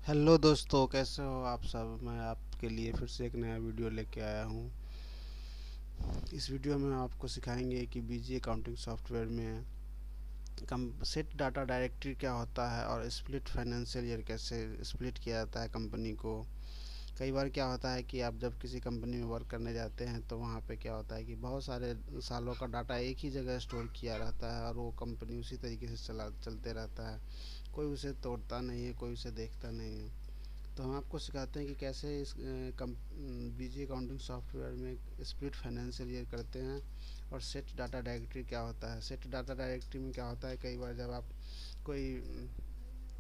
Hello दोस्तों, कैसे हो आप सब। मैं आपके लिए फिर से एक नया वीडियो लेके आया हूँ। इस वीडियो में आपको सिखाएंगे कि बीजी अकाउंटिंग सॉफ्टवेयर में कम सेट डाटा डायरेक्टरी क्या होता है और स्प्लिट फाइनेंशियल ईयर कैसे स्प्लिट किया जाता है कंपनी को। कई बार क्या होता है कि आप जब किसी कंपनी में वर्क करने जाते हैं तो वहाँ पे क्या होता है कि बहुत सारे सालों का डाटा एक ही जगह स्टोर किया रहता है और वो कंपनी उसी तरीके से चलते रहता है। कोई उसे तोड़ता नहीं है, कोई उसे देखता नहीं है। तो हम आपको सिखाते हैं कि कैसे इस बीजी अकाउंटिंग सॉफ्टवेयर में स्प्लिट फाइनेंशियल ईयर करते हैं। और सेट डाटा डायरेक्टरी क्या होता है। सेट डाटा डायरेक्टरी में क्या होता है, कई बार जब आप कोई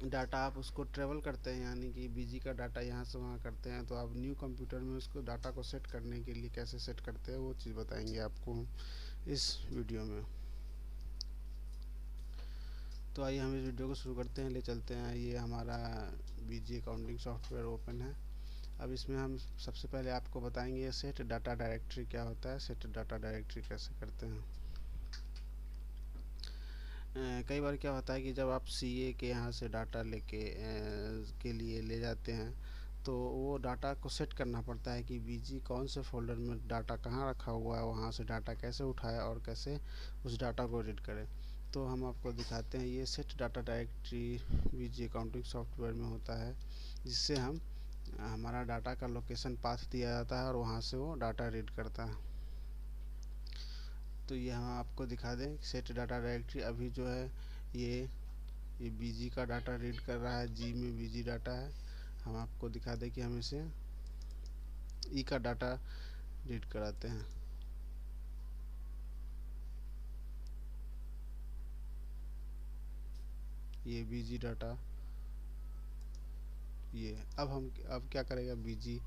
डाटा आप उसको ट्रेवल करते हैं, यानी कि बीजी का डाटा यहाँ से वहाँ करते हैं, तो आप न्यू कंप्यूटर में उसको डाटा को सेट करने के लिए कैसे सेट करते हैं वो चीज़ बताएंगे आपको हम इस वीडियो में। तो आइए हम इस वीडियो को शुरू करते हैं, ले चलते हैं। ये हमारा बीजी अकाउंटिंग सॉफ्टवेयर ओपन है। अब इसमें हम सबसे पहले आपको बताएंगे सेट डाटा डायरेक्टरी क्या होता है, सेट डाटा डायरेक्टरी कैसे करते हैं। कई बार क्या होता है कि जब आप सीए के यहाँ से डाटा लेके के लिए ले जाते हैं तो वो डाटा को सेट करना पड़ता है कि बीजी कौन से फोल्डर में डाटा कहाँ रखा हुआ है, वहाँ से डाटा कैसे उठाए और कैसे उस डाटा को रीड करें। तो हम आपको दिखाते हैं। ये सेट डाटा डायरेक्टरी बीजी अकाउंटिंग सॉफ्टवेयर में होता है, जिससे हम हमारा डाटा का लोकेशन पाथ दिया जाता है और वहाँ से वो डाटा रीड करता है। तो ये हम आपको दिखा दें, सेट डाटा डायरेक्टरी अभी जो है ये बीजी का डाटा रीड कर रहा है। जी में बीजी डाटा है। हम आपको दिखा दें कि हम इसे ई का डाटा रीड कराते हैं। ये बीजी डाटा, ये अब क्या करेगा, बीजी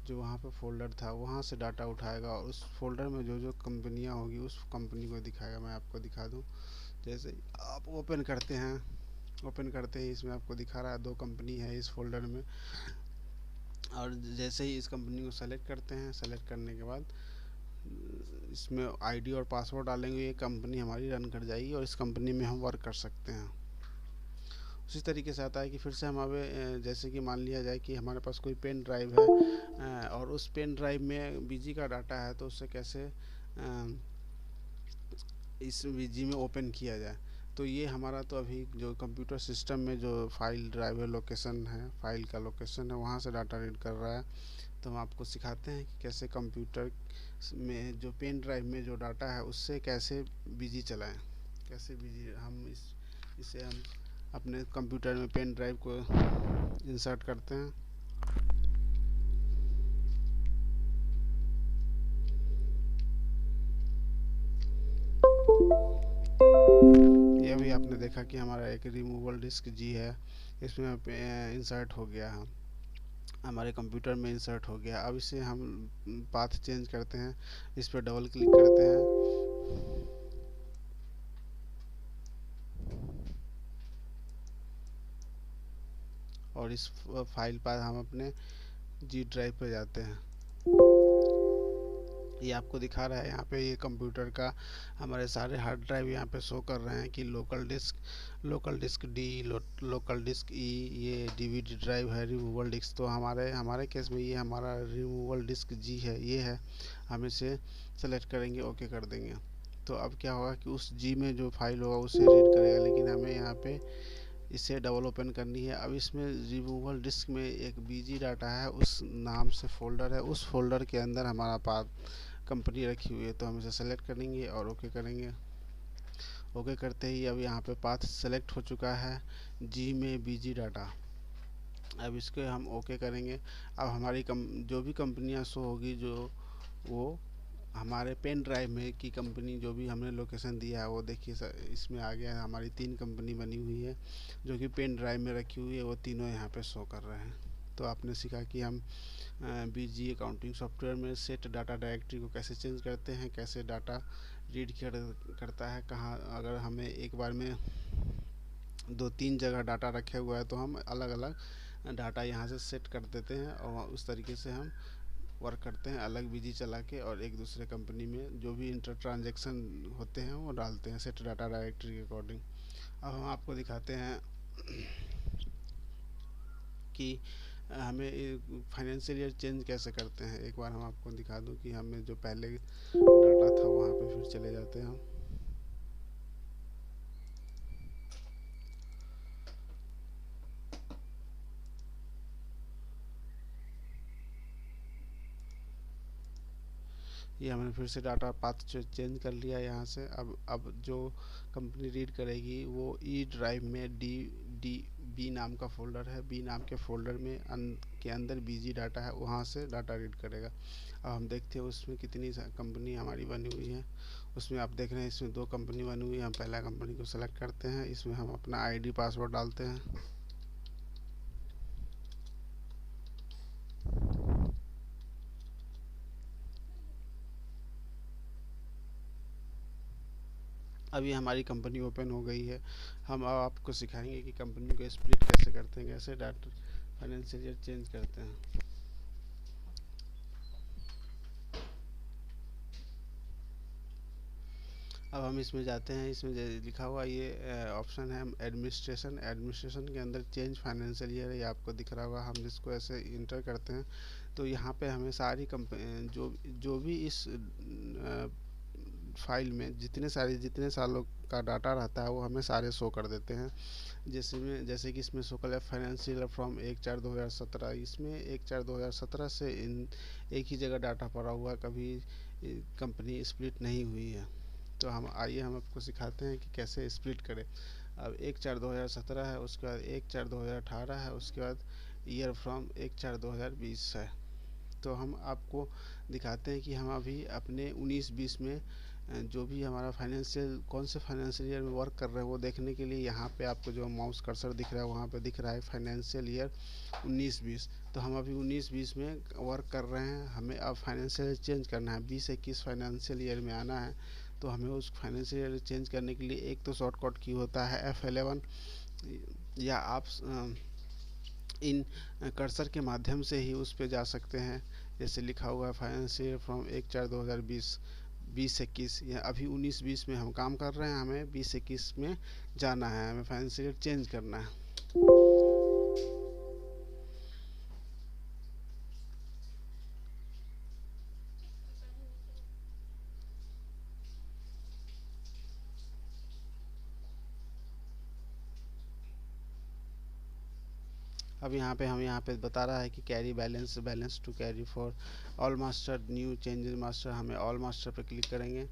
जो वहाँ पे फोल्डर था वहाँ से डाटा उठाएगा और उस फोल्डर में जो जो कंपनियाँ होगी उस कंपनी को दिखाएगा। मैं आपको दिखा दूँ, जैसे आप ओपन करते ही इसमें आपको दिखा रहा है 2 कंपनी है इस फोल्डर में। और जैसे ही इस कंपनी को सेलेक्ट करते हैं, सेलेक्ट करने के बाद इसमें आईडी और पासवर्ड डालेंगे, ये कंपनी हमारी रन कर जाएगी और इस कंपनी में हम वर्क कर सकते हैं। उसी तरीके से आता है कि फिर से हम अब जैसे कि मान लिया जाए कि हमारे पास कोई पेन ड्राइव है और उस पेन ड्राइव में बीजी का डाटा है, तो उससे कैसे इस बीजी में ओपन किया जाए। तो ये हमारा तो अभी जो कंप्यूटर सिस्टम में जो फाइल ड्राइव है, लोकेशन है, फाइल का लोकेशन है, वहाँ से डाटा रीड कर रहा है। तो हम आपको सिखाते हैं कि कैसे कंप्यूटर में जो पेन ड्राइव में जो डाटा है उससे कैसे बीजी चलाएं। कैसे बीजी हम इसे हम अपने कंप्यूटर में पेन ड्राइव को इंसर्ट करते हैं। ये अभी आपने देखा कि हमारा एक रिमूवल डिस्क जी है, इसमें इंसर्ट हो गया है, हमारे कंप्यूटर में इंसर्ट हो गया। अब इसे हम पाथ चेंज करते हैं, इस पर डबल क्लिक करते हैं और इस फाइल पर हम अपने जी ड्राइव पे जाते हैं। ये आपको दिखा रहा है यहाँ पे, ये कंप्यूटर का हमारे सारे हार्ड ड्राइव यहाँ पे शो कर रहे हैं कि local disk D, local disk E, ये डीवीडी ड्राइव है, रिमूवल डिस्क। तो हमारे हमारे केस में ये हमारा रिमूवल डिस्क जी है, ये है। हम इसे सेलेक्ट करेंगे, ओके कर देंगे। तो अब क्या होगा कि उस जी में जो फाइल होगा उसे रीड करेगा, लेकिन हमें यहाँ पे इसे डबल ओपन करनी है। अब इसमें रिमूवल डिस्क में एक बीजी डाटा है, उस नाम से फोल्डर है, उस फोल्डर के अंदर हमारा पाथ कंपनी रखी हुई है। तो हम इसे सेलेक्ट करेंगे और ओके करेंगे। ओके करते ही अब यहाँ पे पाथ सेलेक्ट हो चुका है, जी में बीजी डाटा। अब इसके हम ओके करेंगे। अब हमारी जो भी कंपनियाँ शो होगी, जो वो हमारे पेन ड्राइव में की कंपनी जो भी हमने लोकेशन दिया है वो देखिए सर, इसमें आ गया है। हमारी 3 कंपनी बनी हुई है जो कि पेन ड्राइव में रखी हुई है, वो तीनों यहाँ पे शो कर रहे हैं। तो आपने सीखा कि हम बीजी अकाउंटिंग सॉफ्टवेयर में सेट डाटा डायरेक्टरी को कैसे चेंज करते हैं, कैसे डाटा रीड करता है, कहाँ अगर हमें एक बार में 2-3 जगह डाटा रखे हुआ है तो हम अलग अलग डाटा यहाँ से सेट कर देते हैं और उस तरीके से हम वर्क करते हैं, अलग बीजी चला के, और एक दूसरे कंपनी में जो भी इंटर ट्रांजेक्शन होते हैं वो डालते हैं सेट डाटा डायरेक्टरी के अकॉर्डिंग। अब हम आपको दिखाते हैं कि हमें फाइनेंशियल ईयर चेंज कैसे करते हैं। एक बार हम आपको दिखा दूं कि हमें जो पहले डाटा था वहाँ पे फिर चले जाते हैं हम। ये हमने फिर से डाटा पाथ चेंज कर लिया यहाँ से। अब जो कंपनी रीड करेगी वो ई ड्राइव में डी डी बी नाम का फोल्डर है, बी नाम के फोल्डर में के अंदर बीजी डाटा है, वहाँ से डाटा रीड करेगा। अब हम देखते हैं उसमें कितनी कंपनी हमारी बनी हुई है। उसमें आप देख रहे हैं इसमें 2 कंपनी बनी हुई है। हम पहला कंपनी को सेलेक्ट करते हैं, इसमें हम अपना आईडी पासवर्ड डालते हैं। अभी हमारी कंपनी ओपन हो गई है। हम अब आपको सिखाएंगे कि कंपनी को स्प्लिट कैसे करते हैं, कैसे डाटा फाइनेंशियल ईयर चेंज करते हैं। अब हम इसमें जाते हैं। इसमें लिखा हुआ ये ऑप्शन है एडमिनिस्ट्रेशन। एडमिनिस्ट्रेशन के अंदर चेंज फाइनेंशियल ईयर ये आपको दिख रहा होगा। हम इसको ऐसे इंटर करते हैं तो यहाँ पे हमें सारी कंपनी जो जो भी इस फाइल में जितने सालों का डाटा रहता है वो हमें सारे शो कर देते हैं। जैसे कि इसमें शो कर फाइनेंशियल फ्रॉम 1/4/2017। इसमें 1/4/2017 से इन एक ही जगह डाटा पड़ा हुआ, कभी कंपनी स्प्लिट नहीं हुई है। तो हम आपको सिखाते हैं कि कैसे स्प्लिट करें। अब 1/4/2017 है, उसके बाद 1/4/2018 है, उसके बाद ईयर फ्रॉम 1/4/2020 है। तो हम आपको दिखाते हैं कि हम अभी अपने 19-20 में जो भी हमारा फाइनेंशियल कौन से फाइनेंशियल ईयर में वर्क कर रहे हैं वो देखने के लिए यहाँ पे आपको जो माउस कर्सर दिख रहा है वहाँ पे दिख रहा है फाइनेंशियल ईयर 19-20। तो हम अभी 19-20 में वर्क कर रहे हैं। हमें अब फाइनेंशियल चेंज करना है, 20-21 फाइनेंशियल ईयर में आना है। तो हमें उस फाइनेंशियल ईयर चेंज करने के लिए एक तो शॉर्टकट की होता है F11, या आप इन कर्सर के माध्यम से ही उस पे जा सकते हैं। जैसे लिखा हुआ है फाइनेंशियल ईयर फ्रॉम 1/4/2020 20-21, या अभी 19-20 में हम काम कर रहे हैं, हमें 20-21 में जाना है, हमें फाइनेंशियल ईयर चेंज करना है। अब यहाँ पे बता रहा है कि carry balance to carry for all master new changes master. हमें ऑल मास्टर पर क्लिक करेंगे।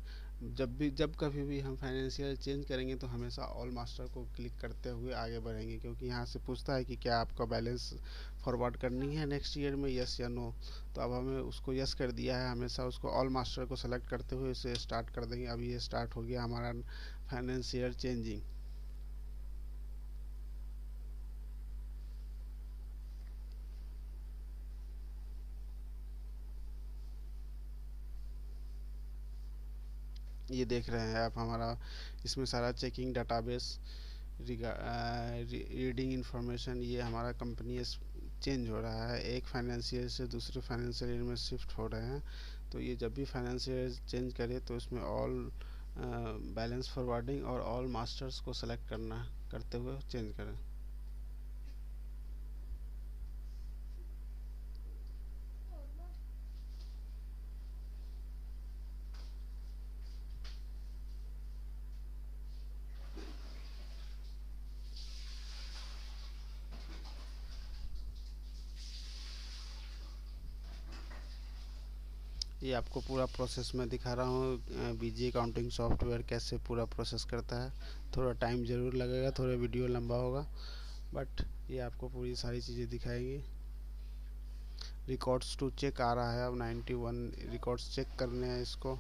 जब कभी भी हम फाइनेंशियल चेंज करेंगे तो हमेशा ऑल मास्टर को क्लिक करते हुए आगे बढ़ेंगे, क्योंकि यहाँ से पूछता है कि क्या आपका बैलेंस फॉरवर्ड करनी है नेक्स्ट ईयर में, यस या नो। तो अब हमें उसको यस कर दिया है। हमेशा उसको ऑल मास्टर को सेलेक्ट करते हुए इसे स्टार्ट कर देंगे। अभी ये स्टार्ट हो गया हमारा फाइनेंशियल चेंजिंग। ये देख रहे हैं आप हमारा इसमें सारा चेकिंग डाटाबेस रीडिंग इंफॉर्मेशन, ये हमारा कंपनी चेंज हो रहा है, एक फाइनेंशियल से दूसरे फाइनेंशियल ईयर में शिफ्ट हो रहे हैं। तो ये जब भी फाइनेंशियल चेंज करे तो इसमें ऑल बैलेंस फॉरवर्डिंग और ऑल मास्टर्स को सेलेक्ट करना करते हुए चेंज करें। ये आपको पूरा प्रोसेस मैं दिखा रहा हूँ, बीजी अकाउंटिंग सॉफ्टवेयर कैसे पूरा प्रोसेस करता है। थोड़ा टाइम ज़रूर लगेगा, थोड़ा वीडियो लंबा होगा, बट ये आपको पूरी सारी चीज़ें दिखाएगी। रिकॉर्ड्स टू चेक आ रहा है, अब 91 रिकॉर्ड्स चेक करने हैं इसको।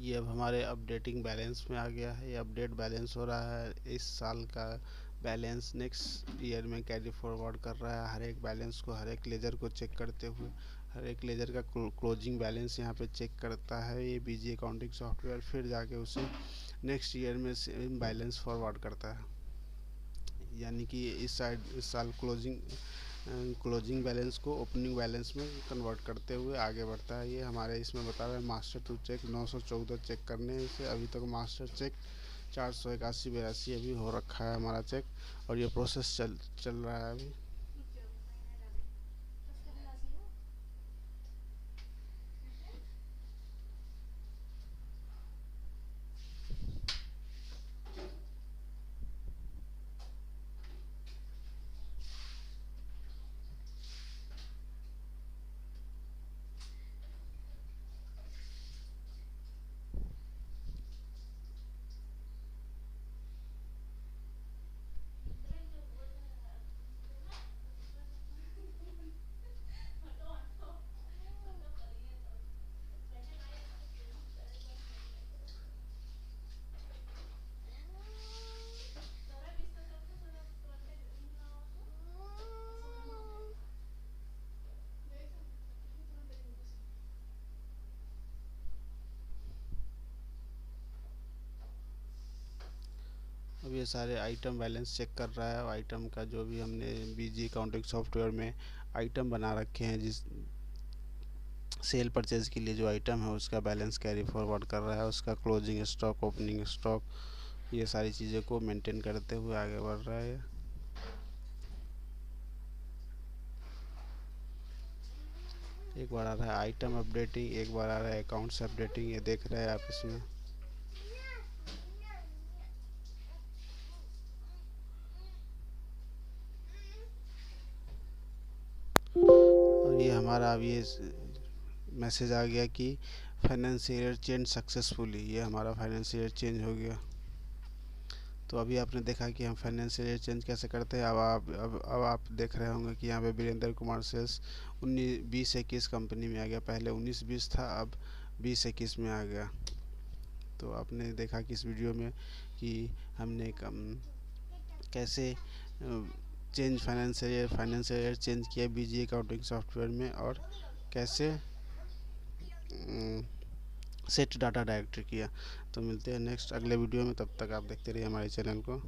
ये अब हमारे अपडेटिंग बैलेंस में आ गया है। ये अपडेट बैलेंस हो रहा है। इस साल का बैलेंस नेक्स्ट ईयर में कैरी फॉरवर्ड कर रहा है। हर एक बैलेंस को, हर एक लेजर को चेक करते हुए हर एक लेजर का क्लोजिंग बैलेंस यहाँ पे चेक करता है ये बीजी अकाउंटिंग सॉफ्टवेयर। फिर जाके उसे नेक्स्ट ईयर में सेम बैलेंस फॉरवर्ड करता है। यानी कि इस साल क्लोजिंग बैलेंस को ओपनिंग बैलेंस में कन्वर्ट करते हुए आगे बढ़ता है। ये हमारे इसमें बता रहा है मास्टर टू चेक 914 चेक करने से अभी तक मास्टर चेक 481 अभी हो रखा है हमारा चेक, और ये प्रोसेस चल रहा है अभी। अब ये सारे आइटम बैलेंस चेक कर रहा है। आइटम का जो भी हमने बीजी अकाउंटिंग सॉफ्टवेयर में आइटम बना रखे हैं, जिस सेल परचेज के लिए जो आइटम है उसका बैलेंस कैरी फॉरवर्ड कर रहा है। उसका क्लोजिंग स्टॉक, ओपनिंग स्टॉक, ये सारी चीज़ों को मेंटेन करते हुए आगे बढ़ रहा है। एक बार आ रहा है आइटम अपडेटिंग, एक बार आ रहा है अकाउंट्स अपडेटिंग। ये देख रहे हैं आप इसमें। और ये हमारा अब ये मैसेज आ गया कि फाइनेंशियल ईयर चेंज सक्सेसफुली। ये हमारा फाइनेंशियल ईयर चेंज हो गया। तो अभी आपने देखा कि हम फाइनेंशियल ईयर चेंज कैसे करते हैं। अब आप देख रहे होंगे कि यहाँ पे वीरेंद्र कुमार सेल्स 19-20-21 कंपनी में आ गया। पहले 19-20 था, अब 20-21 में आ गया। तो आपने देखा कि इस वीडियो में कि हमने कैसे फाइनेंशियल ईयर चेंज किया बीजी अकाउंटिंग सॉफ्टवेयर में, और कैसे सेट डाटा डायरेक्टरी किया। तो मिलते हैं नेक्स्ट अगले वीडियो में। तब तक आप देखते रहिए हमारे चैनल को।